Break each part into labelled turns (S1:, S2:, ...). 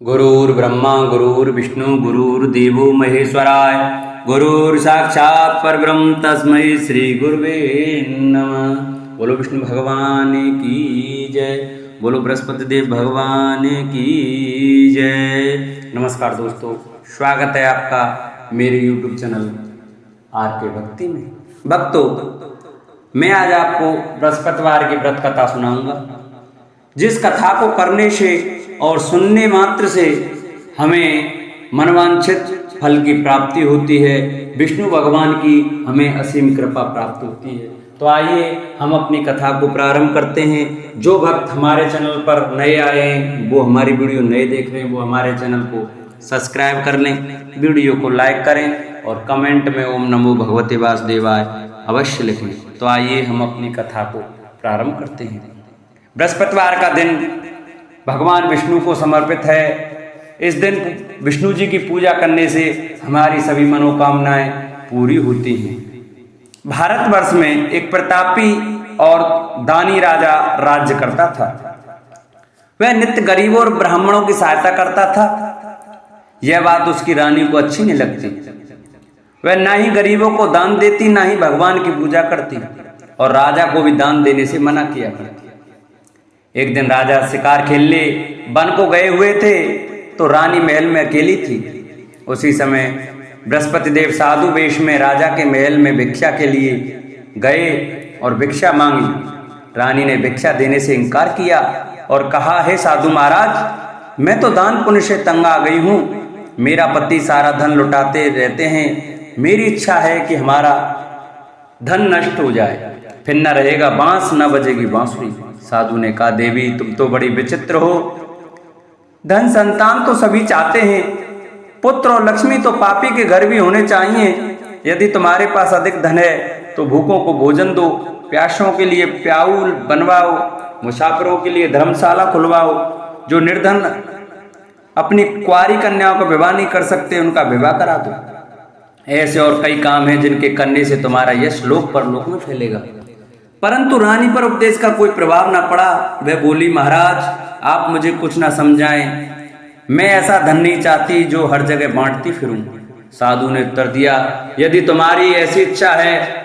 S1: गुरुर्ब्रह्मा गुरुर्विष्णु गुरुर्देवो महेश्वराय गुरुर्साक्षात् परब्रह्म तस्मै श्री गुरुवे नमः। बोलो विष्णु भगवान की जय, बोलो बृहस्पति देव भगवान की जय। नमस्कार दोस्तों, स्वागत है आपका मेरे YouTube चैनल आर के भक्ति में। भक्तों, मैं आज आपको बृहस्पतिवार की व्रत कथा सुनाऊंगा, जिस कथा को करने से और सुनने मात्र से हमें मनवांछित फल की प्राप्ति होती है, विष्णु भगवान की हमें असीम कृपा प्राप्त होती है। तो आइए हम अपनी कथा को प्रारंभ करते हैं। जो भक्त हमारे चैनल पर नए आए हैं, वो हमारी वीडियो नए देख रहे हैं, वो हमारे चैनल को सब्सक्राइब कर लें, वीडियो को लाइक करें और कमेंट में ओम नमो भगवते वासुदेवाय अवश्य लिखें। तो आइए हम अपनी कथा को प्रारंभ करते हैं। बृहस्पतिवार का दिन भगवान विष्णु को समर्पित है। इस दिन विष्णु जी की पूजा करने से हमारी सभी मनोकामनाएं पूरी होती हैं। भारतवर्ष में एक प्रतापी और दानी राजा राज्य करता था। वह नित्य गरीबों और ब्राह्मणों की सहायता करता था। यह बात उसकी रानी को अच्छी नहीं लगती। वह ना ही गरीबों को दान देती, ना ही भगवान की पूजा करती, और राजा को भी दान देने से मना किया करती। एक दिन राजा शिकार खेलने वन को गए हुए थे, तो रानी महल में अकेली थी। उसी समय बृहस्पति देव साधु वेश में राजा के महल में भिक्षा के लिए गए और भिक्षा मांगी। रानी ने भिक्षा देने से इनकार किया और कहा, हे साधु महाराज, मैं तो दान पुण्य से तंग आ गई हूँ। मेरा पति सारा धन लुटाते रहते हैं। मेरी इच्छा है कि हमारा धन नष्ट हो जाए, फिर न रहेगा बांस, न बजेगी बांसुरी। साधु ने कहा, देवी तुम तो बड़ी विचित्र हो। धन संतान तो सभी चाहते हैं, पुत्र और लक्ष्मी तो पापी के घर भी होने चाहिए। यदि तुम्हारे पास अधिक धन है तो भूखों को भोजन दो, प्यासों के लिए प्याऊल बनवाओ, मुसाफिरों के लिए धर्मशाला खुलवाओ। जो निर्धन अपनी कुंवारी कन्याओं का विवाह नहीं कर सकते, उनका विवाह करा दो। ऐसे और कई काम हैं जिनके करने से तुम्हारा यश लोक परलोक में फैलेगा। परंतु रानी पर उपदेश का कोई प्रभाव न पड़ा। वह बोली, महाराज आप मुझे कुछ ना समझाएं। मैं ऐसा धन नहीं चाहती जो हर जगह बांटती फिरूं। साधु ने उत्तर दिया, यदि तुम्हारी ऐसी इच्छा है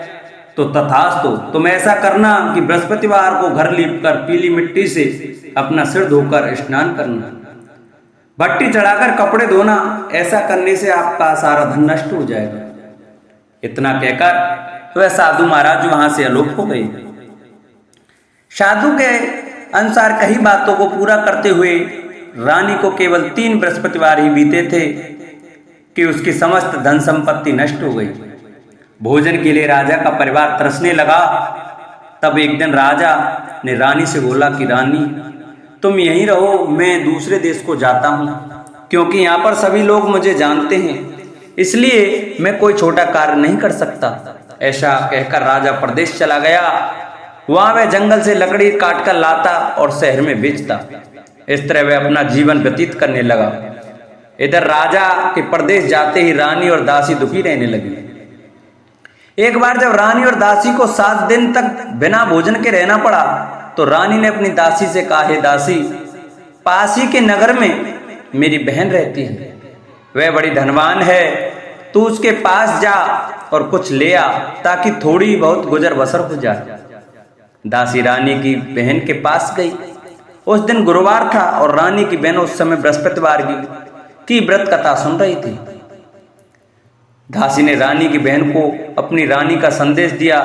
S1: तो तथास्तु। तुम ऐसा करना कि बृहस्पतिवार को घर लीपकर पीली मिट्टी से अपना सिर धोकर स्नान करना, भट्टी चढ़ाकर कपड़े धोना। ऐसा करने से आपका सारा धन नष्ट हो जाएगा। इतना कहकर वह साधु महाराज वहां से आलोप हो गए। साधु के अनुसार कई बातों को पूरा करते हुए रानी को केवल 3 बृहस्पतिवार ही बीते थे कि उसकी समस्त धन संपत्ति नष्ट हो गई। भोजन के लिए राजा का परिवार तरसने लगा। तब एक दिन राजा ने रानी से बोला कि रानी तुम यहीं रहो, मैं दूसरे देश को जाता हूँ, क्योंकि यहाँ पर सभी लोग मुझे जानते हैं, इसलिए मैं कोई छोटा कार्य नहीं कर सकता। ऐसा कहकर राजा प्रदेश चला गया। वहां वह जंगल से लकड़ी काट कर लाता और शहर में बेचता। इस तरह वह अपना जीवन व्यतीत करने लगा। इधर राजा के प्रदेश जाते ही रानी और दासी दुखी रहने लगी। एक बार जब रानी और दासी को 7 दिन तक बिना भोजन के रहना पड़ा, तो रानी ने अपनी दासी से कहा, हे दासी, पास ही के नगर में मेरी बहन रहती है, वह बड़ी धनवान है, तू उसके पास जा और कुछ ले आ, ताकि थोड़ी बहुत गुजर बसर हो जाए। दासी रानी की बहन के पास गई। उस दिन गुरुवार था और रानी की बहन उस समय बृहस्पतिवार की व्रत कथा सुन रही थी। दासी ने रानी की बहन को अपनी रानी का संदेश दिया,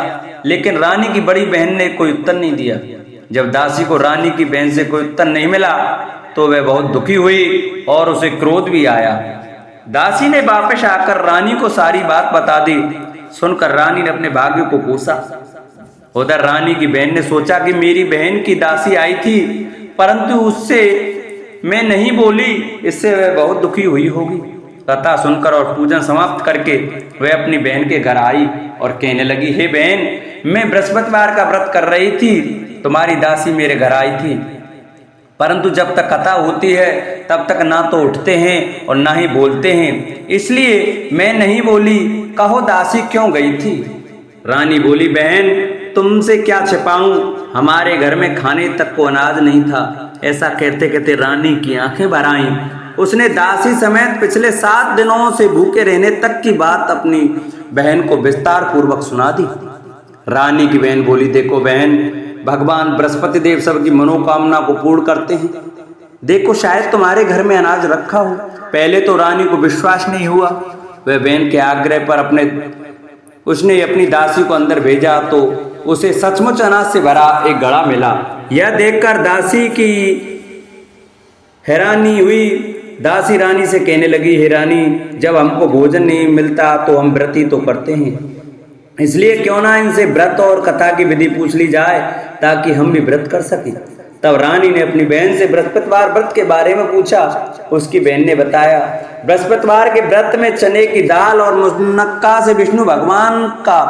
S1: लेकिन रानी की बड़ी बहन ने कोई उत्तर नहीं दिया। जब दासी को रानी की बहन से कोई उत्तर नहीं मिला तो वह बहुत दुखी हुई और उसे क्रोध भी आया। दासी ने वापस आकर रानी को सारी बात बता दी। सुनकर रानी ने अपने भाग्य को कोसा। उधर रानी की बहन ने सोचा कि मेरी बहन की दासी आई थी, परंतु उससे मैं नहीं बोली, इससे वह बहुत दुखी हुई होगी। कथा सुनकर और पूजन समाप्त करके वह अपनी बहन के घर आई और कहने लगी, हे बहन, मैं बृहस्पतिवार का व्रत कर रही थी, तुम्हारी दासी मेरे घर आई थी, परंतु जब तक कथा होती है तब तक ना तो उठते हैं और ना ही बोलते हैं, इसलिए मैं नहीं बोली। कहो दासी क्यों गई थी? रानी बोली, बहन तुमसे क्या छिपाऊं, हमारे घर में खाने तक को अनाज नहीं था। ऐसा कहते कहते रानी की आंखें भर आईं उसने दासी समेत पिछले 7 दिनों से भूखे रहने तक की बात अपनी बहन को विस्तार पूर्वक सुना दी। रानी की बहन बोली, देखो बहन, भगवान बृहस्पति देव सबकी मनोकामना को पूर्ण करते हैं। देखो शायद तुम्हारे घर में अनाज रखा हो। पहले तो रानी को विश्वास नहीं हुआ। वह बहन के आग्रह पर उसने अपनी दासी को अंदर भेजा तो उसे सचमुच अनाज से भरा एक घड़ा मिला। यह देखकर दासी की हैरानी हुई। दासी रानी से कहने लगी, हे रानी, जब हमको भोजन नहीं मिलता तो हम व्रत ही तो करते हैं, इसलिए क्यों ना इनसे व्रत और कथा की विधि पूछ ली जाए ताकि हम भी व्रत कर सकें। तब रानी ने अपनी बहन से बृहस्पतिवार व्रत के बारे में पूछा। उसकी बहन ने बताया, बृहस्पतिवार के व्रत में चने की दाल और मुनक्का से विष्णु भगवान का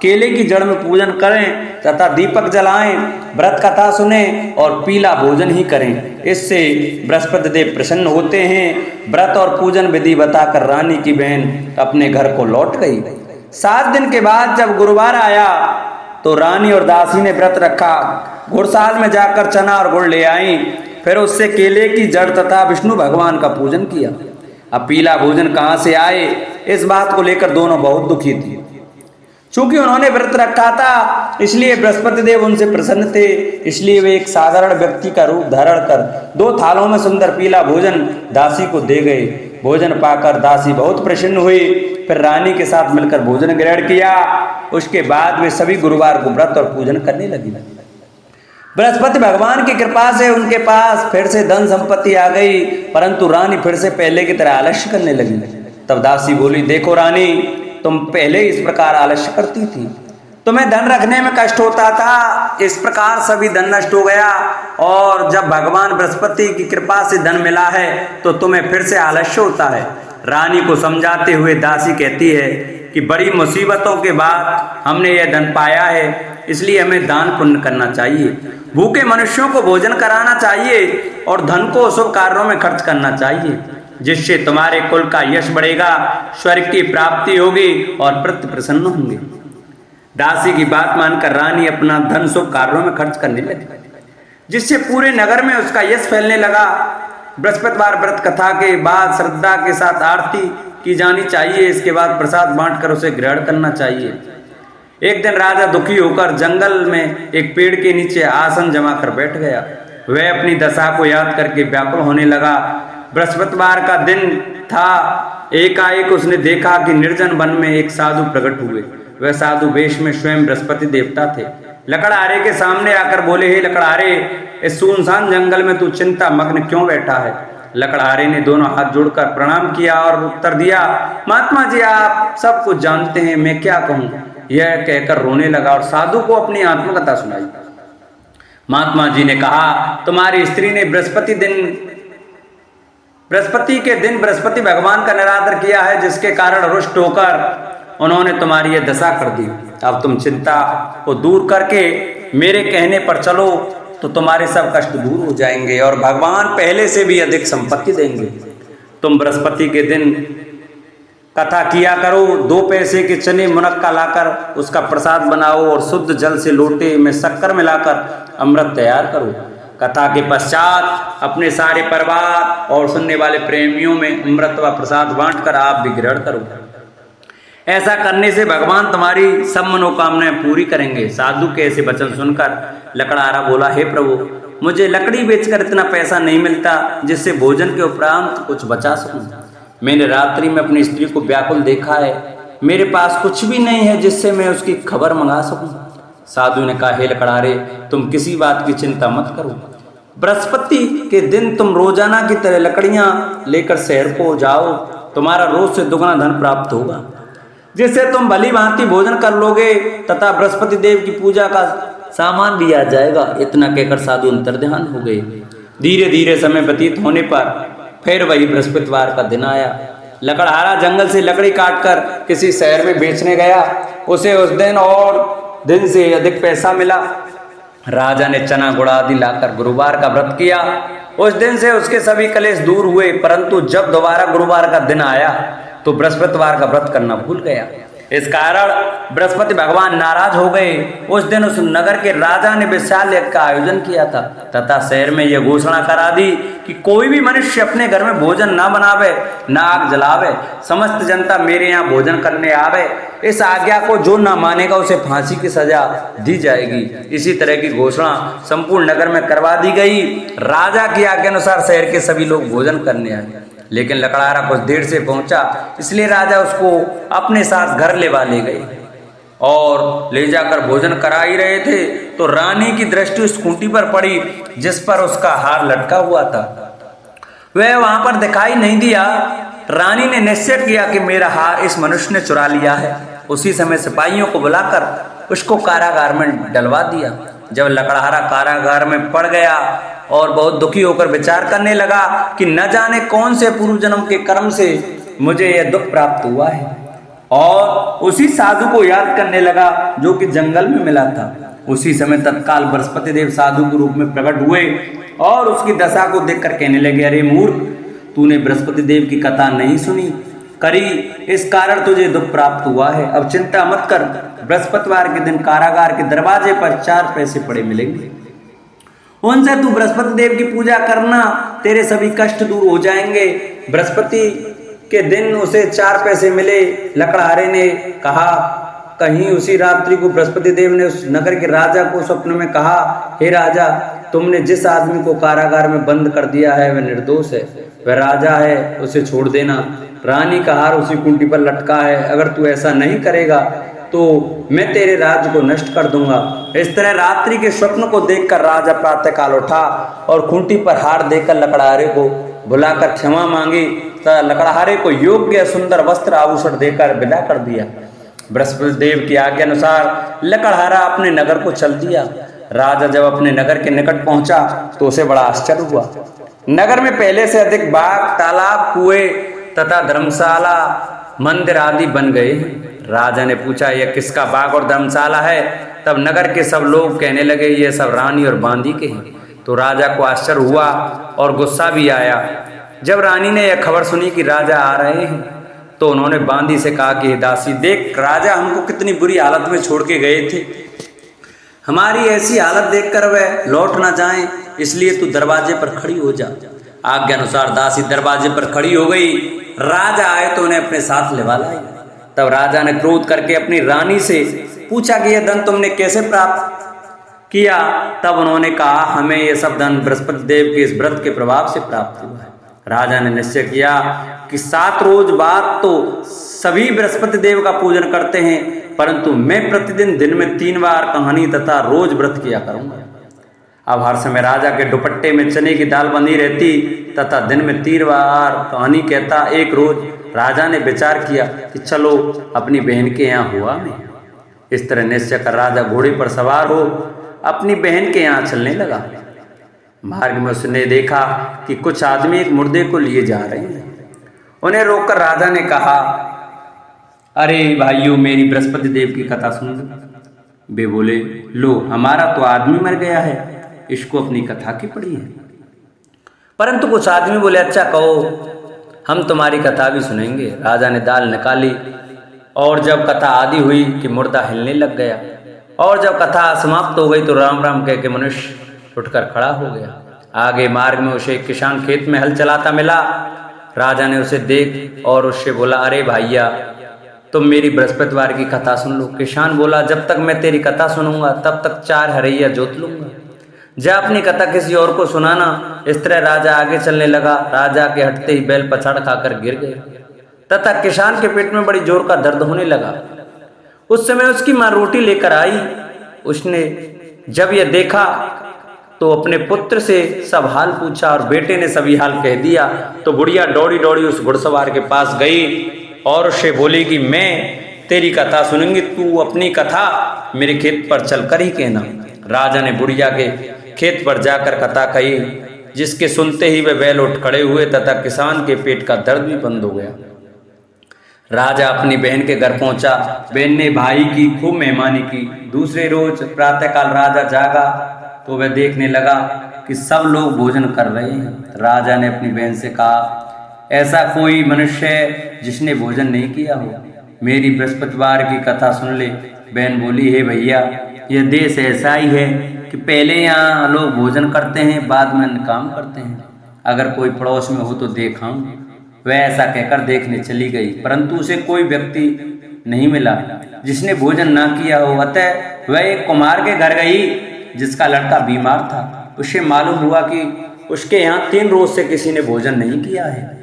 S1: केले की जड़ में पूजन करें तथा दीपक जलाएं, व्रत कथा सुने और पीला भोजन ही करें। इससे बृहस्पति देव प्रसन्न होते हैं। व्रत और पूजन विधि बताकर रानी की बहन अपने घर को लौट गई। 7 दिन के बाद जब गुरुवार आया तो रानी और दासी ने व्रत रखा। गुड़साल में जाकर चना और गुड़ ले आई, फिर उससे केले की जड़ तथा विष्णु भगवान का पूजन किया। अब पीला भोजन कहाँ से आए, इस बात को लेकर दोनों बहुत दुखी थी। चूंकि उन्होंने व्रत रखा था इसलिए बृहस्पति देव उनसे प्रसन्न थे, इसलिए वे एक साधारण व्यक्ति का रूप धारण कर 2 थालों में सुंदर पीला भोजन दासी को दे गए। भोजन पाकर दासी बहुत प्रसन्न हुई। फिर रानी के साथ मिलकर भोजन ग्रहण किया। उसके बाद वे सभी गुरुवार को व्रत और पूजन करने लगी। बृहस्पति भगवान की कृपा से उनके पास फिर से धन संपत्ति आ गई, परंतु रानी फिर से पहले की तरह आलस्य करने लगी। तब दासी बोली, देखो रानी, तुम पहले इस प्रकार आलस्य करती थी, तुम्हें धन रखने में कष्ट होता था, इस प्रकार सभी धन नष्ट हो गया और जब भगवान बृहस्पति की कृपा से धन मिला है तो तुम्हें फिर से आलस्य होता है। रानी को समझाते हुए दासी कहती है कि बड़ी मुसीबतों के बाद हमने यह धन पाया है, इसलिए हमें दान पुण्य करना चाहिए, भूखे मनुष्यों को भोजन कराना चाहिए और धन को शुभ कार्यों में खर्च करना चाहिए, जिससे तुम्हारे कुल का यश बढ़ेगा, स्वर्ग की प्राप्ति होगी और पितृ प्रसन्न होंगे। दासी की बात मानकर रानी अपना धन शुभ कार्यों में खर्च करने लगी, जिससे पूरे नगर में उसका यश फैलने लगा। बृहस्पतिवार व्रत कथा के बाद श्रद्धा के साथ आरती की जानी चाहिए। इसके बाद प्रसाद बांटकर उसे ग्रहण करना चाहिए। एक दिन राजा दुखी होकर जंगल में एक पेड़ के नीचे आसन जमा कर बैठ गया। वह अपनी दशा को याद करके व्याकुल होने लगा। बृहस्पतिवार का दिन था। एकाएक उसने देखा कि निर्जन वन में एक साधु प्रकट हुए। वह साधु वेश में स्वयं बृहस्पति देवता थे। लकड़हारे के सामने आकर बोले, हे लकड़हारे, इस सुनसान जंगल में तू चिंता मग्न क्यों बैठा है? लकड़हारे ने दोनों हाथ जोड़कर प्रणाम किया और उत्तर दिया, महात्मा जी, आप सब कुछ जानते हैं, मैं क्या कहूँ? यह कहकर रोने लगा और साधु को अपनी आत्मकथा सुनाई। महात्मा जी ने कहा, तुम्हारी स्त्री ने बृहस्पति के दिन बृहस्पति भगवान का निरादर किया है, जिसके कारण रुष्ट होकर उन्होंने तुम्हारी यह दशा कर दी। अब तुम चिंता को दूर करके मेरे कहने पर चलो तो तुम्हारे सब कष्ट दूर हो जाएंगे और भगवान पहले से भी अधिक संपत्ति देंगे। तुम बृहस्पति के दिन कथा किया करो, 2 पैसे के चने मुनक्का लाकर उसका प्रसाद बनाओ और शुद्ध जल से लोटे में शक्कर मिलाकर अमृत तैयार करो। कथा के पश्चात अपने सारे परिवार और सुनने वाले प्रेमियों में अमृत व प्रसाद बांटकर आप भी ग्रहण करो। ऐसा करने से भगवान तुम्हारी सब मनोकामनाएं पूरी करेंगे। साधु के ऐसे वचन सुनकर लकड़हारा बोला, हे प्रभु, मुझे लकड़ी बेचकर इतना पैसा नहीं मिलता जिससे भोजन के उपरांत कुछ बचा सकूं। मैंने रात्रि में अपनी स्त्री को व्याकुल देखा है, मेरे पास कुछ भी नहीं है जिससे मैं उसकी खबर मंगा सकूं। साधु ने कहा, हे लकड़हारे, तुम किसी बात की चिंता मत करो। बृहस्पति के दिन तुम रोजाना की तरह लकड़ियां लेकर शहर को जाओ, तुम्हारा रोज से दुगना धन प्राप्त होगा, जिससे तुम भली भांति भोजन कर लोगे तथा बृहस्पति देव की पूजा का सामान भी आ जाएगा। इतना कहकर साधु अंतर्ध्यान हो गए। धीरे धीरे समय व्यतीत होने पर फिर वही बृहस्पतिवार का दिन आया। लकड़हारा जंगल से लकड़ी काटकर किसी शहर में बेचने गया। उसे उस दिन और दिन से अधिक पैसा मिला। राजा ने चना गुड़ आदि लाकर गुरुवार का व्रत किया। उस दिन से उसके सभी कलेश दूर हुए, परंतु जब दोबारा गुरुवार का दिन आया तो बृहस्पतिवार का व्रत करना भूल गया। इस कारण बृहस्पति भगवान नाराज हो गए। उस दिन उस नगर के राजा ने विशाल यज्ञ का आयोजन किया था तथा शहर में यह घोषणा करा दी कि कोई भी मनुष्य अपने घर में भोजन ना बनावे, ना आग जलावे, समस्त जनता मेरे यहाँ भोजन करने आवे। इस आज्ञा को जो ना मानेगा उसे फांसी की सजा दी जाएगी। इसी तरह की घोषणा संपूर्ण नगर में करवा दी गई। राजा की आज्ञा अनुसार शहर के सभी लोग भोजन करने आए, लेकिन लकड़हारा कुछ देर से पहुंचा, इसलिए राजा उसको अपने साथ घर ले गए और ले जाकर भोजन करा ही रहे थे तो रानी की दृष्टि उस खूंटी पर पड़ी जिस पर उसका हार लटका हुआ था। वह वहां पर दिखाई नहीं दिया। रानी ने निश्चय किया कि मेरा हार इस मनुष्य ने चुरा लिया है। उसी समय सिपाहियों को बुलाकर उसको कारागार में डलवा दिया। जब लकड़हारा कारागार में पड़ गया और बहुत दुखी होकर विचार करने लगा कि न जाने कौन से पूर्व जन्म के कर्म से मुझे यह दुख प्राप्त हुआ है, और उसी साधु को याद करने लगा जो कि जंगल में मिला था। उसी समय तत्काल बृहस्पति देव साधु के रूप में प्रकट हुए और उसकी दशा को देखकर कहने लगे, अरे मूर्ख, तूने बृहस्पति देव की कथा नहीं सुनी करी, इस कारण तुझे दुख प्राप्त हुआ है। अब चिंता मत कर, बृहस्पतिवार के दिन कारागार के दरवाजे पर 4 पैसे पड़े मिलेंगे, उनसे तू बृहस्पति देव की पूजा करना, तेरे सभी कष्ट दूर हो जाएंगे। बृहस्पति के दिन उसे 4 पैसे मिले। लकड़हारे ने कहा, कहीं उसी रात्रि को बृहस्पति देव ने उस नगर के राजा को स्वप्न में कहा, हे राजा, तुमने जिस आदमी को कारागार में बंद कर दिया है वह निर्दोष है, वह राजा है, उसे छोड़ देना। रानी का हार उसी कुंटी पर लटका है, अगर तू ऐसा नहीं करेगा तो मैं तेरे राज्य को नष्ट कर दूंगा। इस तरह रात्रि के स्वप्न को देखकर राजा प्रातःकाल उठा और खूंटी पर हार देकर लकड़हारे को बुलाकर क्षमा मांगी तथा लकड़हारे को योग्य सुंदर वस्त्र आभूषण देकर विदा कर दिया। बृहस्पति देव की आज्ञा अनुसार लकड़हारा अपने नगर को चल दिया। राजा जब अपने नगर के निकट पहुंचा तो उसे बड़ा आश्चर्य हुआ। नगर में पहले से अधिक बाग, तालाब, कुएं तथा धर्मशाला, मंदिर आदि बन गए। राजा ने पूछा, यह किसका बाग और धर्मशाला है? तब नगर के सब लोग कहने लगे, ये सब रानी और बांदी के हैं। तो राजा को आश्चर्य हुआ और गुस्सा भी आया। जब रानी ने यह खबर सुनी कि राजा आ रहे हैं तो उन्होंने बांदी से कहा कि दासी, देख, राजा हमको कितनी बुरी हालत में छोड़ के गए थे, हमारी ऐसी हालत देखकर वह लौट ना जाएं, इसलिए तू दरवाजे पर खड़ी हो जा। आज्ञा अनुसार दासी दरवाजे पर खड़ी हो गई। राजा आए तो उन्हें अपने साथ लेवा लाई। तब राजा ने क्रोध करके अपनी रानी से पूछा कि यह धन तुमने कैसे प्राप्त किया? तब उन्होंने कहा, हमें यह सब धन बृहस्पति देव के इस व्रत के प्रभाव से प्राप्त हुआ है। राजा ने निश्चय किया कि 7 रोज बाद तो सभी बृहस्पति देव का पूजन करते हैं, परंतु मैं प्रतिदिन दिन में 3 बार कहानी तथा रोज व्रत किया करूंगा। अब हर समय राजा के दुपट्टे में चने की दाल बंधी रहती तथा दिन में 3 बार कहानी कहता। एक रोज राजा ने विचार किया कि चलो अपनी बहन के यहाँ हुआ मैं। इस तरह निश्चय कर राजा घोड़े पर सवार हो अपनी बहन के यहाँ चलने लगा। मार्ग में उसने देखा कि कुछ आदमी एक मुर्दे को लिए जा रहे हैं। उन्हें रोककर राजा ने कहा, अरे भाइयों, मेरी बृहस्पति देव की कथा सुन लो। वे बोले, लो, हमारा तो आदमी मर गया है, इसको अपनी कथा की पड़ी है। परंतु कुछ आदमी बोले, अच्छा कहो, हम तुम्हारी कथा भी सुनेंगे। राजा ने दाल निकाली और जब कथा आदि हुई कि मुर्दा हिलने लग गया, और जब कथा समाप्त हो गई तो राम राम कह के मनुष्य उठकर खड़ा हो गया। आगे मार्ग में उसे एक किसान खेत में हल चलाता मिला। राजा ने उसे देख और उससे बोला, अरे भैया, तुम मेरी बृहस्पतिवार की कथा सुन लो। किसान बोला, जब तक मैं तेरी कथा सुनूंगा तब तक 4 हरैया जोत लूंगा, जा अपनी कथा किसी और को सुनाना। इस तरह राजा आगे चलने लगा। राजा के हटते ही बैल पछाड़ खाकर गिर गए तथा किसान के पेट में बड़ी जोर का दर्द होने लगा। उस समय उसकी माँ रोटी लेकर आई। उसने जब यह देखा तो अपने पुत्र से सब हाल पूछा और बेटे ने सभी हाल कह दिया। तो बुढ़िया दौड़ी दौड़ी उस घुड़सवार के पास गई और उससे बोली कि मैं तेरी कथा सुनूंगी, तू अपनी कथा मेरे खेत पर चलकर ही कहना। राजा ने बुढ़िया के खेत पर जाकर कथा कही, जिसके सुनते ही वे बैल उठ खड़े हुए तथा किसान के पेट का दर्द भी बंद हो गया। राजा अपनी बहन के घर पहुंचा। बहन ने भाई की खूब मेहमानी की। दूसरे रोज प्रातःकाल राजा जागा तो वह देखने लगा कि सब लोग भोजन कर रहे हैं। राजा ने अपनी बहन से कहा, ऐसा कोई मनुष्य है जिसने भोजन नहीं किया हो? मेरी बृहस्पतिवार की कथा सुन ले। बहन बोली, हे भैया, यह देश ऐसा ही है कि पहले यहाँ लोग भोजन करते हैं, बाद में अन्य काम करते हैं। अगर कोई पड़ोस में हो तो देखाऊं। वह ऐसा कहकर देखने चली गई, परंतु उसे कोई व्यक्ति नहीं मिला जिसने भोजन ना किया हो। अतः वह एक कुम्हार के घर गई जिसका लड़का बीमार था। उसे मालूम हुआ कि उसके यहाँ 3 रोज से किसी ने भोजन नहीं किया है।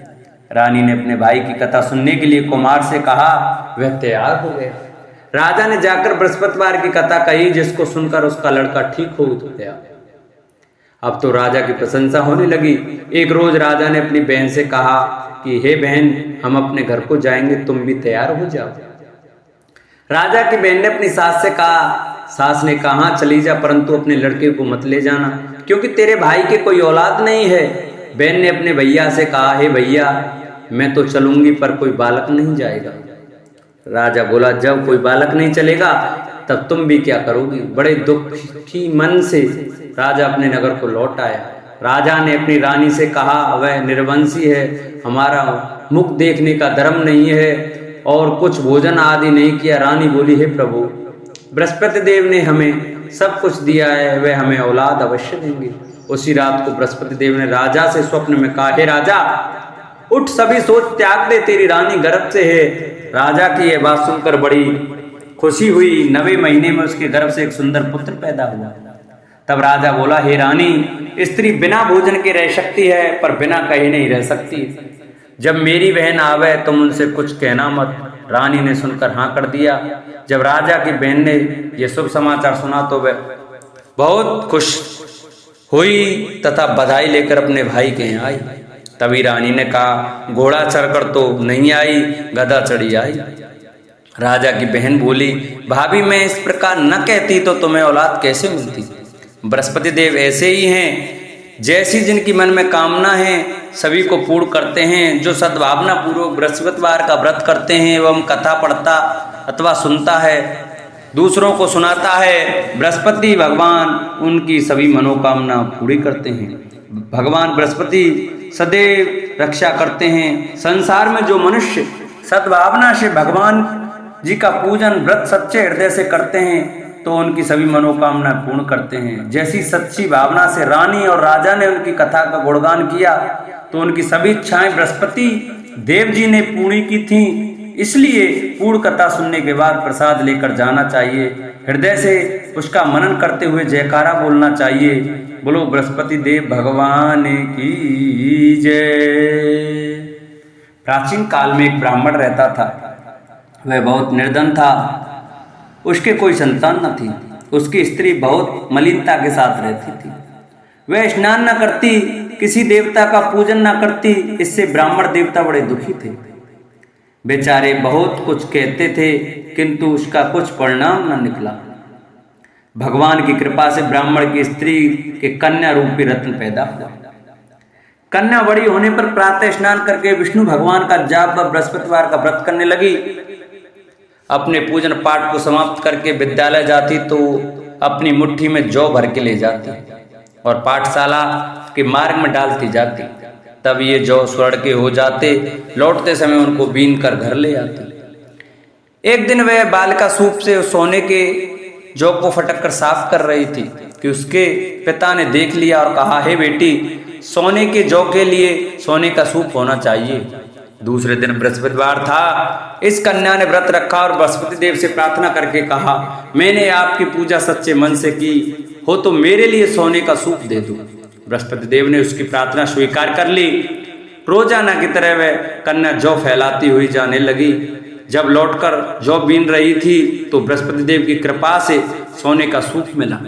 S1: रानी ने अपने भाई की कथा सुनने के लिए कुम्हार से कहा। वह तैयार हो गया। राजा ने जाकर बृहस्पतिवार की कथा कही, जिसको सुनकर उसका लड़का ठीक हो गया। अब तो राजा की प्रशंसा होने लगी। एक रोज राजा ने अपनी बहन से कहा कि हे बहन, हम अपने घर को जाएंगे, तुम भी तैयार हो जाओ। राजा की बहन ने अपनी सास से कहा। सास ने कहा, चली जा, परंतु अपने लड़के को मत ले जाना, क्योंकि तेरे भाई के कोई औलाद नहीं है। बहन ने अपने भैया से कहा, हे भैया, मैं तो चलूंगी, पर कोई बालक नहीं जाएगा। राजा बोला, जब कोई बालक नहीं चलेगा तब तुम भी क्या करोगी। बड़े दुखी मन से राजा अपने नगर को लौट आया। राजा ने अपनी रानी से कहा, वह निर्वंशी है, हमारा मुख देखने का धर्म नहीं है और कुछ भोजन आदि नहीं किया। रानी बोली, हे प्रभु, बृहस्पति देव ने हमें सब कुछ दिया है, वह हमें औलाद अवश्य देंगे। उसी रात को बृहस्पति देव ने राजा से स्वप्न में कहा, हे राजा, उठ, सभी सोच त्याग दे, तेरी रानी गर्भ से है। राजा की यह बात सुनकर बड़ी खुशी हुई। 9वें महीने में उसके गर्भ से एक सुंदर पुत्र पैदा हुआ। तब राजा बोला, हे रानी, स्त्री बिना भोजन के रह सकती है, पर बिना कहे नहीं रह सकती। जब मेरी बहन आवे तुम उनसे कुछ कहना मत। रानी ने सुनकर हाँ कर दिया। जब राजा की बहन ने यह शुभ समाचार सुना तो वह बहुत खुश हुई तथा बधाई लेकर अपने भाई के यहाँ आई। तभी रानी ने कहा, घोड़ा चढ़कर तो नहीं आई, गधा चढ़ी आई। राजा की बहन बोली, भाभी, मैं इस प्रकार न कहती तो तुम्हें औलाद कैसे मिलती। बृहस्पति देव ऐसे ही हैं, जैसी जिनकी मन में कामना है सभी को पूर्ण करते हैं। जो सद्भावना पूर्वक बृहस्पतिवार का व्रत करते हैं एवं कथा पढ़ता अथवा सुनता है, दूसरों को सुनाता है, बृहस्पति भगवान उनकी सभी मनोकामना पूरी करते हैं। भगवान बृहस्पति सदैव रक्षा करते हैं। संसार में जो मनुष्य सद्भावना से भगवान जी का पूजन व्रत सच्चे हृदय से करते हैं तो उनकी सभी मनोकामना पूर्ण करते हैं। जैसी सच्ची भावना से रानी और राजा ने उनकी कथा का गुणगान किया तो उनकी सभी इच्छाएं बृहस्पति देव जी ने पूरी की थी। इसलिए पूर्ण कथा सुनने के बाद प्रसाद लेकर जाना चाहिए। हृदय से उसका मनन करते हुए जयकारा बोलना चाहिए। बोलो बृहस्पति देव भगवान की जय। प्राचीन काल में एक ब्राह्मण रहता था। वह बहुत निर्धन था। उसके कोई संतान न थी। उसकी स्त्री बहुत मलिनता के साथ रहती थी। वह स्नान न करती, किसी देवता का पूजन न करती। इससे ब्राह्मण देवता बड़े दुखी थे। बेचारे बहुत कुछ कहते थे, किंतु उसका कुछ परिणाम न निकला। भगवान की कृपा से ब्राह्मण की स्त्री के कन्या रूपी रत्न पैदा हुआ। कन्या बड़ी होने पर प्रातः स्नान करके विष्णु भगवान का जाप व बृहस्पतिवार का व्रत करने लगी। अपने पूजन पाठ को समाप्त करके विद्यालय जाती तो अपनी मुट्ठी में जौ भर के ले जाती और पाठशाला के मार्ग में डालती जाती। तब ये जौ स्वर्ण के हो जाते। लौटते समय उनको बीन कर घर ले आती। एक दिन वह बालिका सूप से सोने के जौ को फटक कर साफ कर रही थी कि उसके पिता ने देख लिया और कहा, हे बेटी, सोने के जौ के लिए सोने का सूप होना चाहिए। दूसरे दिन बृहस्पतिवार था। इस कन्या ने व्रत रखा और बृहस्पति देव से प्रार्थना करके कहा, मैंने आपकी पूजा सच्चे मन से की हो तो मेरे लिए सोने का सूप दे दो। बृहस्पति देव ने उसकी प्रार्थना स्वीकार कर ली। रोजाना की तरह वह कन्या जौ फैलाती हुई जाने लगी। जब लौटकर जौ बीन रही थी तो बृहस्पति देव की कृपा से सोने का सूप मिला।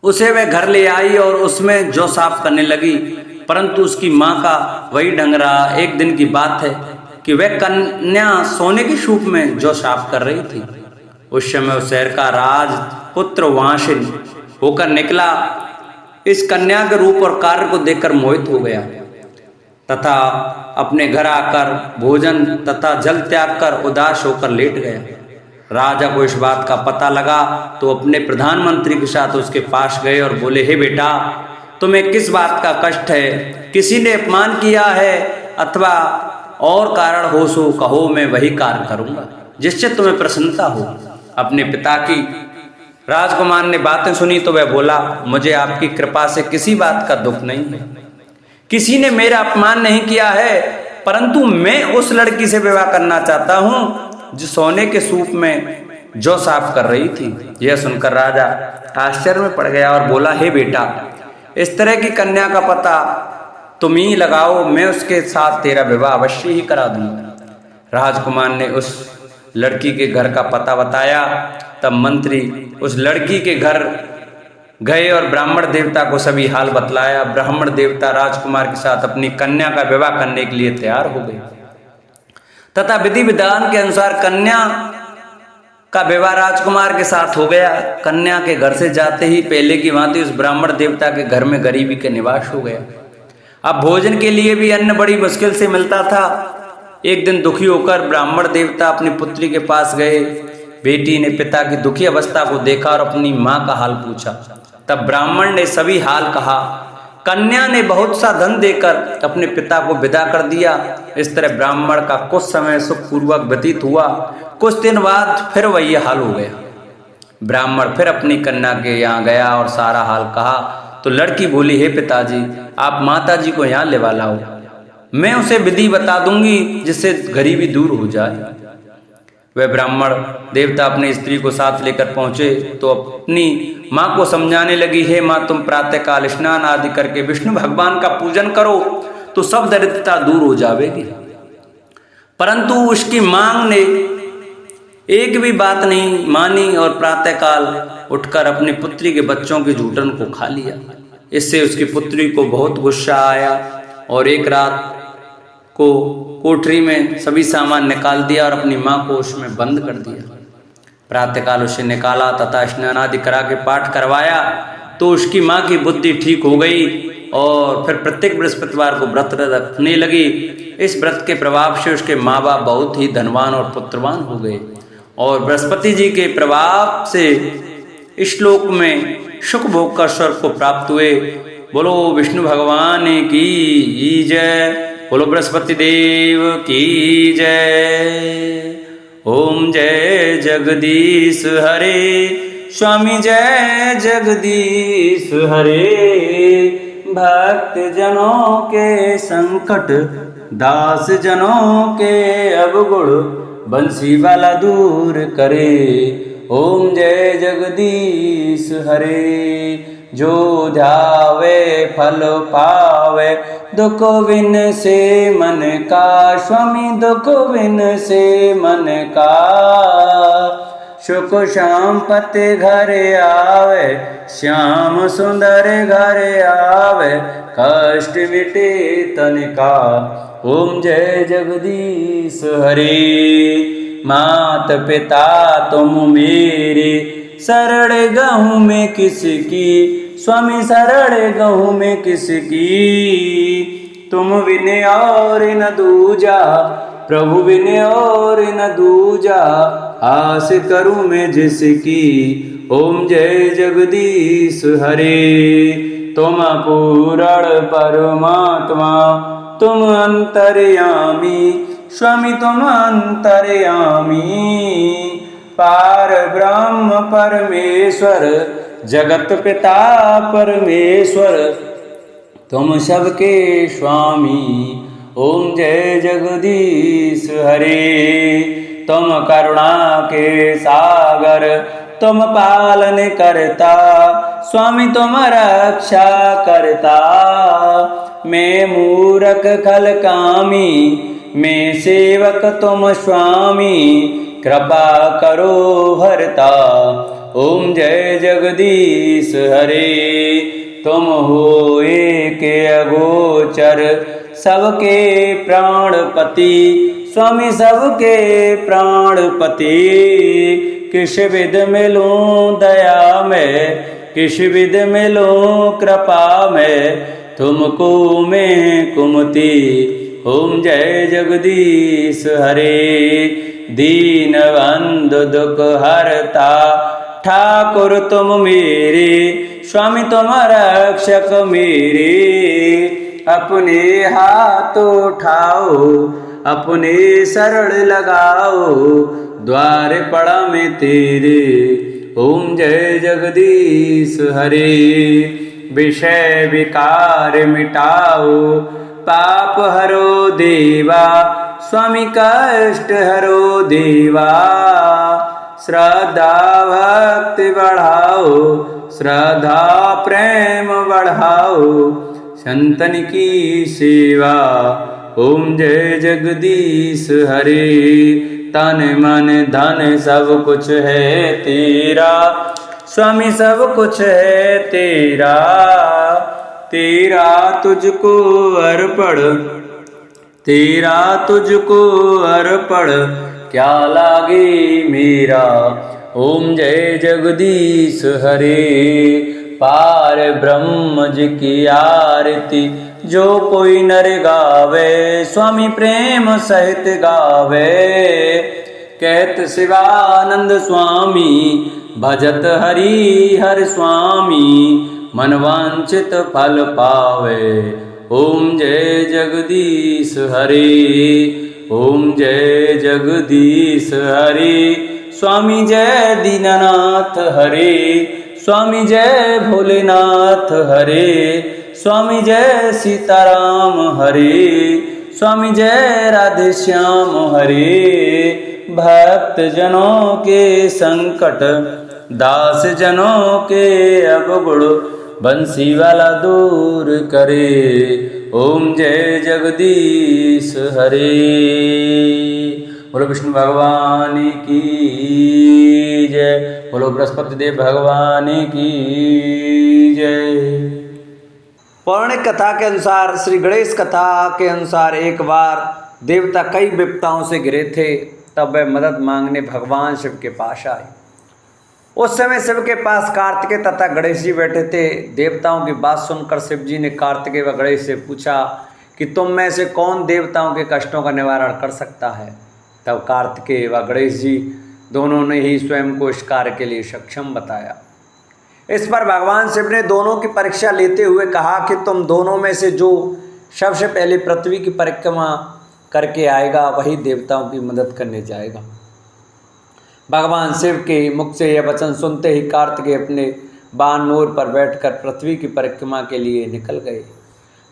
S1: उसे वह घर ले आई और उसमें जौ साफ करने लगी। परंतु उसकी माँ का वही ढंग रहा। एक दिन की बात है कि वह कन्या सोने के सूप में जौ साफ कर रही थी। उस समय उस शहर का राजपुत्र वहां से होकर निकला। इस कन्या के रूप और कार्य को देखकर मोहित हो गया तथा अपने घर आकर भोजन तथा जल त्याग कर उदास होकर लेट गया। राजा को इस बात का पता लगा तो अपने प्रधानमंत्री के साथ उसके पास गए और बोले, हे बेटा, तुम्हें किस बात का कष्ट है? किसी ने अपमान किया है अथवा और कारण हो सो कहो, मैं वही कार्य करूँगा जिससे तुम्हें प्रसन्नता हो। अपने पिता की राजकुमार ने बातें सुनी तो वह बोला, मुझे आपकी कृपा से किसी बात का दुख नहीं है, किसी ने मेरा अपमान नहीं किया है, परंतु मैं उस लड़की से विवाह करना चाहता हूँ जो सोने के सूप में जौ साफ कर रही थी। यह सुनकर राजा आश्चर्य में पड़ गया और बोला, हे बेटा, इस तरह की कन्या का पता तुम ही लगाओ, मैं उसके साथ तेरा विवाह अवश्य ही करा दूंगा। राजकुमार ने उस लड़की के घर का पता बताया। तब मंत्री उस लड़की के घर गए और ब्राह्मण देवता को सभी हाल बतलाया। ब्राह्मण देवता राजकुमार के साथ अपनी कन्या का विवाह करने के लिए तैयार हो गए तथा विधि विधान के अनुसार कन्या का विवाह राजकुमार के साथ हो गया। कन्या के घर से जाते ही पहले की भांति उस ब्राह्मण देवता के घर में गरीबी का निवास हो गया। अब भोजन के लिए भी अन्न बड़ी मुश्किल से मिलता था। एक दिन दुखी होकर ब्राह्मण देवता अपनी पुत्री के पास गए। बेटी ने पिता की दुखी अवस्था को देखा और अपनी माँ का हाल पूछा। तब ब्राह्मण ने सभी हाल कहा। कन्या ने बहुत सा धन देकर अपने पिता को विदा कर दिया। इस तरह ब्राह्मण का कुछ समय सुखपूर्वक व्यतीत हुआ। कुछ दिन बाद फिर वही हाल हो गया। ब्राह्मण फिर अपनी कन्या के यहाँ गया और सारा हाल कहा तो लड़की बोली, हे पिताजी, आप माताजी को यहाँ लेवा लाओ, मैं उसे विधि बता दूंगी जिससे गरीबी दूर हो जाए। वह ब्राह्मण देवता अपनी स्त्री को साथ लेकर पहुंचे तो अपनी माँ को समझाने लगी, हे माँ, तुम प्रातःकाल स्नान आदि करके विष्णु भगवान का पूजन करो तो सब दरिद्रता दूर हो जाएगी। परंतु उसकी मांग ने एक भी बात नहीं मानी और प्रातःकाल उठकर अपनी पुत्री के बच्चों के जूठन को खा लिया। इससे उसकी पुत्री को बहुत गुस्सा आया और एक रात को कोठरी में सभी सामान निकाल दिया और अपनी माँ को उसमें बंद कर दिया। प्रातःकाल उसे निकाला तथा स्नान आदि करा के पाठ करवाया तो उसकी माँ की बुद्धि ठीक हो गई और फिर प्रत्येक बृहस्पतिवार को व्रत रखने लगी। इस व्रत के प्रभाव से उसके माँ बाप बहुत ही धनवान और पुत्रवान हो गए और बृहस्पति जी के प्रभाव से इस श्लोक में सुख भोग का स्वर्ग को प्राप्त हुए। बोलो विष्णु भगवान की जय, बोलो बृहस्पति देव की जय। ओम जय जगदीश हरे, स्वामी जय जगदीश हरे। भक्त जनों के संकट, दास जनों के अवगुण, बंसी वाला दूर करे। ओम जय जगदीश हरे। जो ध्यावे फल पावे, दुख विन से मन का, स्वामी दुख विन से मन का। सुख संपत्ति घर आवे, श्याम सुंदर घर आवे, कष्ट मिटे तन का। ओम जय जगदीश हरे। मात पिता तुम मेरे, शरण गहूँ में किसकी, स्वामी शरण गहूँ में किसकी। तुम बिन और न दूजा, प्रभु बिन और न दूजा, आस करूँ मैं जिसकी। ओम जय जगदीश हरे। तुम पूर्ण परमात्मा, तुम अंतर्यामी, स्वामी तुम अंतर्यामी। पार ब्रह्म परमेश्वर, जगत पिता परमेश्वर, तुम सबके स्वामी। ओम जय जगदीश हरे। तुम करुणा के सागर, तुम पालन करता, स्वामी तुम रक्षा करता। मैं मूरख खल कामी, मैं सेवक तुम स्वामी, कृपा करो भरता। ओम जय जगदीश हरे। तुम हो एक अगोचर, सबके प्राणपति, स्वामी सबके प्राणपति। किस विध मिलूं दया में, किस विध मिलूं कृपा में, तुमको मैं कुमति। ओम जय जगदीश हरे। दीन बंधु दुख हरता, ठाकुर तुम मेरे, स्वामी तुम रक्षक मेरे। अपने हाथ उठाओ, अपने शरण लगाओ, द्वार पड़ा में तेरे। ओम जय जगदीश हरे। विषय विकार मिटाओ, पाप हरो देवा, स्वामी कष्ट हरो देवा। श्रद्धा भक्ति बढ़ाओ, श्रद्धा प्रेम बढ़ाओ, संतन की सेवा। ओम जय जगदीश हरे। तन मन धन सब कुछ है तेरा, स्वामी सब कुछ है तेरा। तेरा तुझको अर्पण, तेरा तुझको अर्पण, क्या लागे मेरा। ओम जय जगदीश हरे। पार ब्रह्म जी की आरती जो कोई नर गावे, स्वामी प्रेम सहित गावे। कहत शिवानंद स्वामी, भजत हरि हर स्वामी, मनवांचित फल पावे। ओम जय जगदीश हरे। ओम जय जगदीश हरे। स्वामी जय दीननाथ हरे। स्वामी जय भोलेनाथ हरे। स्वामी जय सीताराम हरे। स्वामी जय राधे श्याम हरे। भक्त जनों के संकट, दास जनों के अवगुण, बंसी वाला दूर करे। ओम जय जगदीश हरे। बोलो विष्णु भगवान की जय। बोलो बृहस्पति देव भगवान की जय। पौराणिक कथा के अनुसार, श्री गणेश कथा के अनुसार, एक बार देवता कई विपदाओं से घिरे थे। तब वे मदद मांगने भगवान शिव के पास आए। उस समय शिव के पास कार्तिकेय तथा गणेश जी बैठे थे। देवताओं की बात सुनकर शिव जी ने कार्तिकेय व गणेश से पूछा कि तुम में से कौन देवताओं के कष्टों का निवारण कर सकता है। तब कार्तिकेय व गणेश जी दोनों ने ही स्वयं को इस कार्य के लिए सक्षम बताया। इस पर भगवान शिव ने दोनों की परीक्षा लेते हुए कहा कि तुम दोनों में से जो सबसे पहले पृथ्वी की परिक्रमा करके आएगा वही देवताओं की मदद करने जाएगा। भगवान शिव के मुख से यह वचन सुनते ही कार्तिकेय अपने बानर पर बैठकर पृथ्वी की परिक्रमा के लिए निकल गए।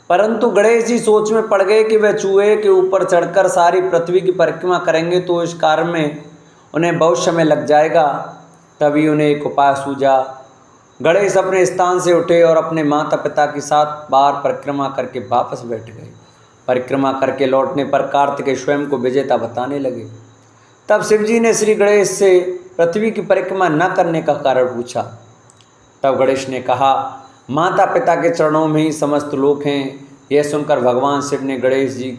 S1: परंतु गणेश जी सोच में पड़ गए कि वह चूहे के ऊपर चढ़कर सारी पृथ्वी की परिक्रमा करेंगे तो इस कार्य में उन्हें बहुत समय लग जाएगा। तभी उन्हें एक उपाय सूझा। गणेश अपने स्थान से उठे और अपने माता पिता के साथ बाहर परिक्रमा करके वापस बैठ गए। परिक्रमा करके लौटने पर कार्तिकेय स्वयं को विजेता बताने लगे। तब शिवजी ने श्री गणेश से पृथ्वी की परिक्रमा न करने का कारण पूछा। तब गणेश ने कहा, माता पिता के चरणों में ही समस्त लोक हैं। यह सुनकर भगवान शिव ने गणेश जी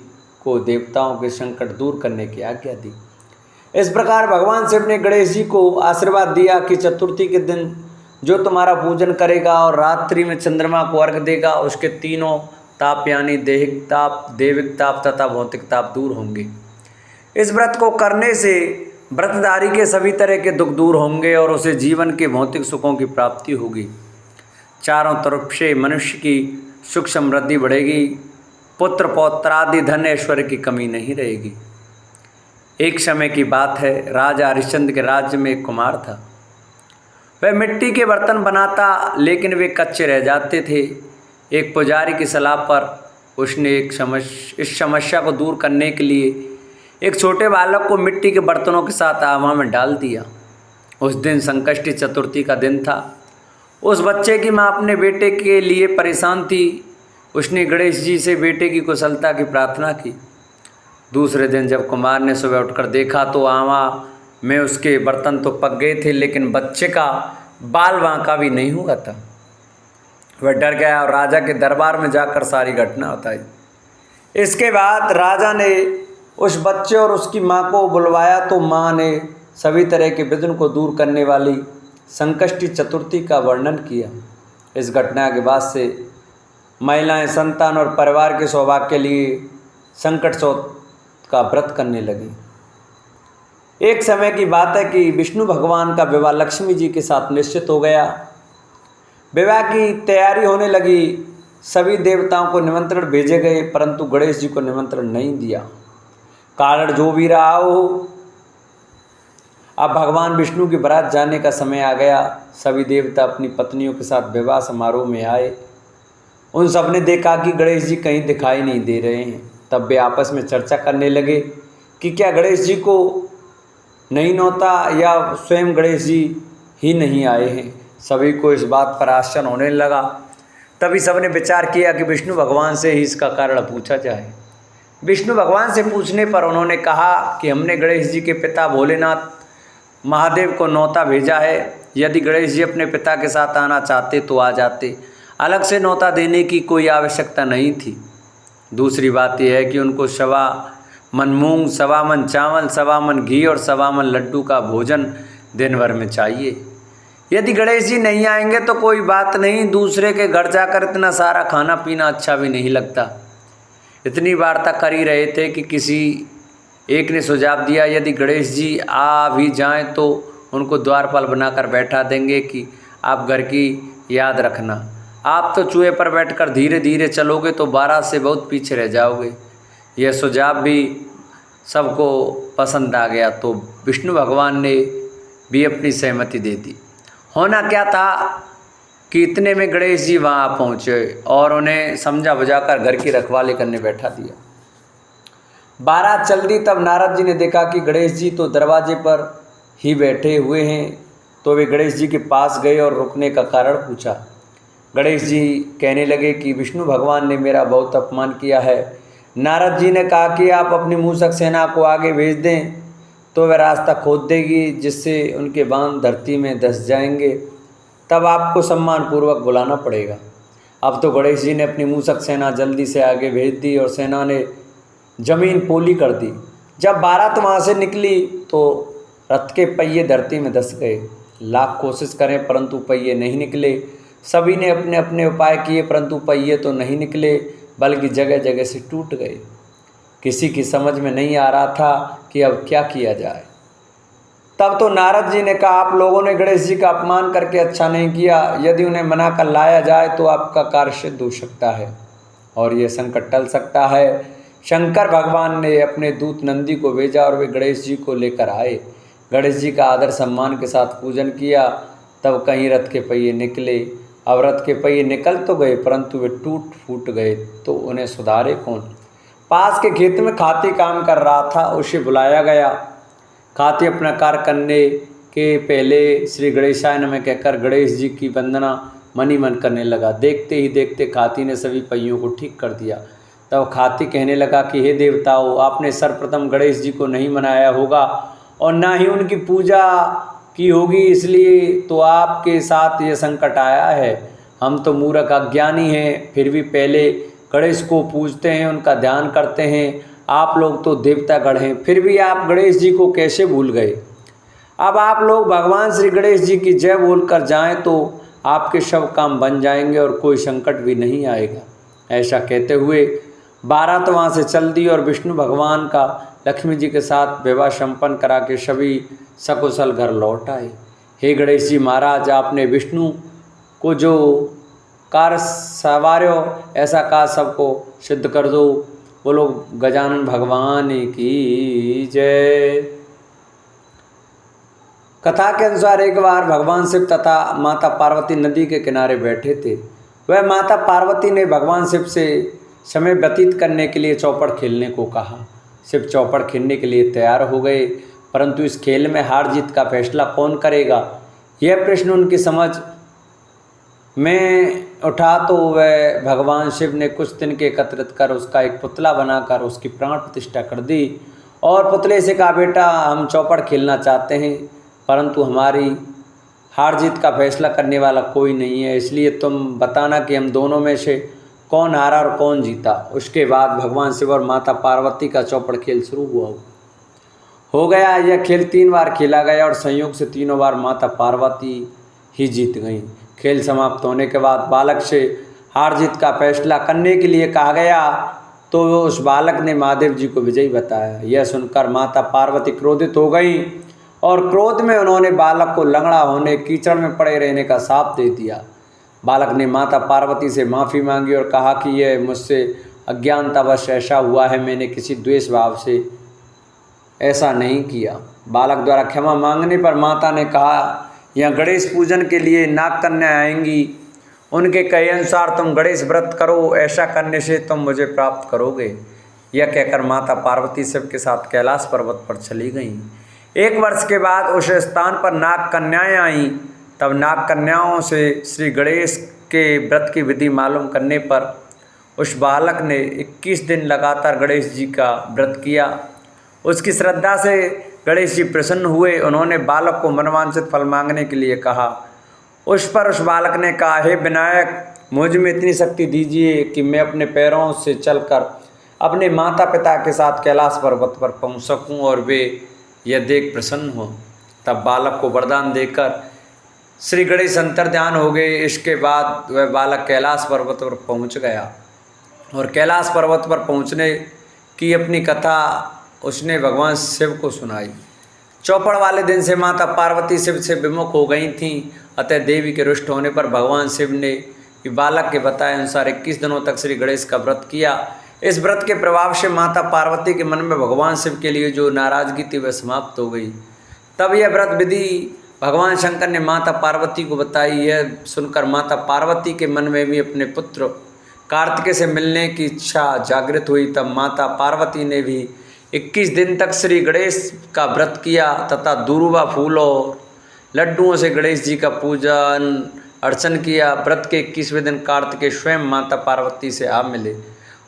S1: को देवताओं के संकट दूर करने की आज्ञा दी। इस प्रकार भगवान शिव ने गणेश जी को आशीर्वाद दिया कि चतुर्थी के दिन जो तुम्हारा पूजन करेगा और रात्रि में चंद्रमा को अर्घ देगा, उसके तीनों ताप यानी दैहिक ताप, देविक ताप तथा भौतिक ताप दूर होंगे। इस व्रत को करने से व्रतधारी के सभी तरह के दुख दूर होंगे और उसे जीवन के भौतिक सुखों की प्राप्ति होगी। चारों तरफ से मनुष्य की सुख समृद्धि बढ़ेगी। पुत्र पौत्रादि धन ऐश्वर्य की कमी नहीं रहेगी। एक समय की बात है, राजा हरिश्चंद्र के राज्य में एक कुमार था। वह मिट्टी के बर्तन बनाता, लेकिन वे कच्चे रह जाते थे। एक पुजारी की सलाह पर उसने इस समस्या को दूर करने के लिए एक छोटे बालक को मिट्टी के बर्तनों के साथ आवा में डाल दिया। उस दिन संकष्टी चतुर्थी का दिन था। उस बच्चे की माँ अपने बेटे के लिए परेशान थी। उसने गणेश जी से बेटे की कुशलता की प्रार्थना की। दूसरे दिन जब कुमार ने सुबह उठकर देखा तो आवा में उसके बर्तन तो पक गए थे, लेकिन बच्चे का बाल बांका भी नहीं हुआ था। वह डर गया और राजा के दरबार में जाकर सारी घटना बताई। इसके बाद राजा ने उस बच्चे और उसकी माँ को बुलवाया तो माँ ने सभी तरह के विघ्न को दूर करने वाली संकष्टी चतुर्थी का वर्णन किया। इस घटना के बाद से महिलाएं संतान और परिवार के सौभाग्य के लिए संकट चौथ का व्रत करने लगी। एक समय की बात है कि विष्णु भगवान का विवाह लक्ष्मी जी के साथ निश्चित हो गया। विवाह की तैयारी होने लगी। सभी देवताओं को निमंत्रण भेजे गए, परंतु गणेश जी को निमंत्रण नहीं दिया। कारण जो भी रहा हो, अब भगवान विष्णु की बारात जाने का समय आ गया। सभी देवता अपनी पत्नियों के साथ विवाह समारोह में आए। उन सब ने देखा कि गणेश जी कहीं दिखाई नहीं दे रहे हैं। तब वे आपस में चर्चा करने लगे कि क्या गणेश जी को नहीं नौता या स्वयं गणेश जी ही नहीं आए हैं। सभी को इस बात पर आश्चर्य होने लगा। तभी सबने विचार किया कि विष्णु भगवान से ही इसका कारण पूछा जाए। विष्णु भगवान से पूछने पर उन्होंने कहा कि हमने गणेश जी के पिता भोलेनाथ महादेव को नौता भेजा है। यदि गणेश जी अपने पिता के साथ आना चाहते तो आ जाते, अलग से नौता देने की कोई आवश्यकता नहीं थी। दूसरी बात यह है कि उनको 1.25 मन मूंग, 1.25 मन चावल, 1.25 मन घी और 1.25 मन लड्डू का भोजन दिन भर में चाहिए। यदि गणेश जी नहीं आएंगे तो कोई बात नहीं, दूसरे के घर जाकर इतना सारा खाना पीना अच्छा भी नहीं लगता। इतनी वार्ता कर ही रहे थे कि किसी एक ने सुझाव दिया, यदि गणेश जी आ भी जाएं तो उनको द्वारपाल बनाकर बैठा देंगे कि आप घर की याद रखना। आप तो चूहे पर बैठकर धीरे धीरे चलोगे तो बारात से बहुत पीछे रह जाओगे। यह सुझाव भी सबको पसंद आ गया, तो विष्णु भगवान ने भी अपनी सहमति दे दी। होना क्या था कि इतने में गणेश जी वहाँ पहुँचे और उन्हें समझा बुझाकर घर की रखवाली करने बैठा दिया। बारात चल दी। तब नारद जी ने देखा कि गणेश जी तो दरवाजे पर ही बैठे हुए हैं, तो वे गणेश जी के पास गए और रुकने का कारण पूछा। गणेश जी कहने लगे कि विष्णु भगवान ने मेरा बहुत अपमान किया है। नारद जी ने कहा कि आप अपनी मूषक सेना को आगे भेज दें तो वह रास्ता खोद देगी, जिससे उनके बाण धरती में धंस जाएंगे। तब आपको सम्मानपूर्वक बुलाना पड़ेगा। अब तो गणेश जी ने अपनी मूषक सेना जल्दी से आगे भेज दी और सेना ने जमीन पोली कर दी। जब बारात वहाँ से निकली तो रथ के पहिए धरती में धंस गए। लाख कोशिश करें परंतु पहिए नहीं निकले। सभी ने अपने अपने उपाय किए परंतु पहिए तो नहीं निकले, बल्कि जगह जगह से टूट गए। किसी की समझ में नहीं आ रहा था कि अब क्या किया जाए। तब तो नारद जी ने कहा, आप लोगों ने गणेश जी का अपमान करके अच्छा नहीं किया। यदि उन्हें मना कर लाया जाए तो आपका कार्य सिद्ध हो सकता है और यह संकट टल सकता है। शंकर भगवान ने अपने दूत नंदी को भेजा और वे गणेश जी को लेकर आए। गणेश जी का आदर सम्मान के साथ पूजन किया। तब कहीं रथ के पहिए निकले। अब रथ के पहिए निकल तो गए परंतु वे टूट फूट गए, तो उन्हें सुधारे कौन। पास के खेत में खाती काम कर रहा था, उसे बुलाया गया। खाती अपना कार्य करने के पहले श्री गणेशाय नमः कहकर गणेश जी की वंदना मन ही मन करने लगा। देखते ही देखते खाती ने सभी पहियों को ठीक कर दिया। तब खाती कहने लगा कि हे देवताओं, आपने सर्वप्रथम गणेश जी को नहीं मनाया होगा और ना ही उनकी पूजा की होगी, इसलिए तो आपके साथ ये संकट आया है। हम तो मूर्ख अज्ञानी हैं, फिर भी पहले गणेश को पूजते हैं, उनका ध्यान करते हैं। आप लोग तो देवतागण हैं, फिर भी आप गणेश जी को कैसे भूल गए। अब आप लोग भगवान श्री गणेश जी की जय बोलकर जाएं तो आपके सब काम बन जाएंगे और कोई संकट भी नहीं आएगा। ऐसा कहते हुए बारात वहाँ से चल दी और विष्णु भगवान का लक्ष्मी जी के साथ विवाह संपन्न करा के सभी सकुशल घर लौट आए। हे गणेश जी महाराज, आपने विष्णु को जो कार्य सवार्यो ऐसा कार्य सबको सिद्ध कर दो। बोलो गजानन भगवान की जय। कथा के अनुसार एक बार भगवान शिव तथा माता पार्वती नदी के किनारे बैठे थे। वह माता पार्वती ने भगवान शिव से समय व्यतीत करने के लिए चौपड़ खेलने को कहा। शिव चौपड़ खेलने के लिए तैयार हो गए, परंतु इस खेल में हार जीत का फैसला कौन करेगा, यह प्रश्न उनकी समझ में उठा। तो वह भगवान शिव ने कुछ दिन के एकत्रित कर उसका एक पुतला बनाकर उसकी प्राण प्रतिष्ठा कर दी और पुतले से कहा, बेटा हम चौपड़ खेलना चाहते हैं परंतु हमारी हार जीत का फैसला करने वाला कोई नहीं है, इसलिए तुम बताना कि हम दोनों में से कौन हारा और कौन जीता। उसके बाद भगवान शिव और माता पार्वती का चौपड़ खेल शुरू हो गया। यह खेल 3 बार खेला गया और संयोग से तीनों बार माता पार्वती ही जीत गईं। खेल समाप्त होने के बाद बालक से हार जीत का फैसला करने के लिए कहा गया तो उस बालक ने महादेव जी को विजयी बताया। यह सुनकर माता पार्वती क्रोधित हो गई और क्रोध में उन्होंने बालक को लंगड़ा होने, कीचड़ में पड़े रहने का शाप दे दिया। बालक ने माता पार्वती से माफ़ी मांगी और कहा कि यह मुझसे अज्ञानतावश ऐसा हुआ है, मैंने किसी द्वेष भाव से
S2: ऐसा नहीं किया। बालक द्वारा क्षमा मांगने पर माता ने कहा, यहाँ गणेश पूजन के लिए नाग कन्या आएंगी, उनके कहे अनुसार तुम गणेश व्रत करो, ऐसा करने से तुम मुझे प्राप्त करोगे। यह कहकर माता पार्वती शिव के साथ कैलाश पर्वत पर चली गईं। 1 वर्ष के बाद उस स्थान पर नाग कन्याएं आईं। तब नाग कन्याओं से श्री गणेश के व्रत की विधि मालूम करने पर उस बालक ने 21 दिन लगातार गणेश जी का व्रत किया। उसकी श्रद्धा से गणेश जी प्रसन्न हुए। उन्होंने बालक को मनवांछित फल मांगने के लिए कहा। उस बालक ने कहा, हे विनायक, मुझ में इतनी शक्ति दीजिए कि मैं अपने पैरों से चलकर अपने माता पिता के साथ कैलाश पर्वत पर पहुंच सकूं और वे यह देख प्रसन्न हो। तब बालक को वरदान देकर श्री गणेश अंतर्ध्यान हो गए। इसके बाद वह बालक कैलाश पर्वत पर पहुंच गया और कैलाश पर्वत पर पहुंचने की अपनी कथा उसने भगवान शिव को सुनाई। चौपड़ वाले दिन से माता पार्वती शिव से विमुख हो गई थीं। अतः देवी के रुष्ट होने पर भगवान शिव ने बालक के बताए अनुसार 21 दिनों तक श्री गणेश का व्रत किया। इस व्रत के प्रभाव से माता पार्वती के मन में भगवान शिव के लिए जो नाराजगी थी वह समाप्त हो गई। तब यह व्रत विधि भगवान शंकर ने माता पार्वती को बताई। यह सुनकर माता पार्वती के मन में भी अपने पुत्र कार्तिकेय से मिलने की इच्छा जागृत हुई। तब माता पार्वती ने भी 21 दिन तक श्री गणेश का व्रत किया तथा दूर्वा फूल और लड्डुओं से गणेश जी का पूजन अर्चन किया। व्रत के 21वें दिन कार्तिकेय स्वयं माता पार्वती से आ मिले।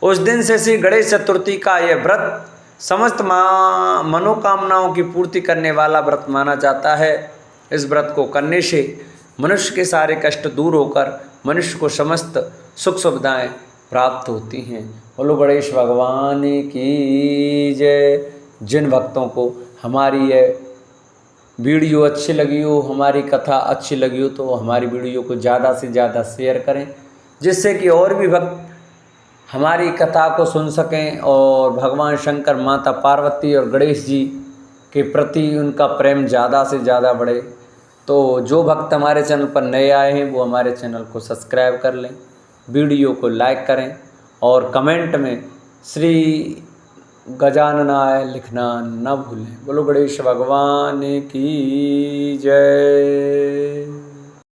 S2: उस दिन से श्री गणेश चतुर्थी का यह व्रत समस्त मनोकामनाओं की पूर्ति करने वाला व्रत माना जाता है। इस व्रत को करने से मनुष्य के सारे कष्ट दूर होकर मनुष्य को समस्त सुख सुविधाएं प्राप्त होती हैं। बोलो गणेश भगवान की जय। जिन भक्तों को हमारी यह वीडियो अच्छी लगी हो, हमारी कथा अच्छी लगी हो, तो हमारी वीडियो को ज़्यादा से ज़्यादा शेयर करें, जिससे कि और भी भक्त हमारी कथा को सुन सकें और भगवान शंकर, माता पार्वती और गणेश जी के प्रति उनका प्रेम ज़्यादा से ज़्यादा बढ़े। तो जो भक्त हमारे चैनल पर नए आए हैं वो हमारे चैनल को सब्सक्राइब कर लें, वीडियो को लाइक करें और कमेंट में श्री गजाननाय लिखना न भूलें। बोलो गणेश भगवान की जय।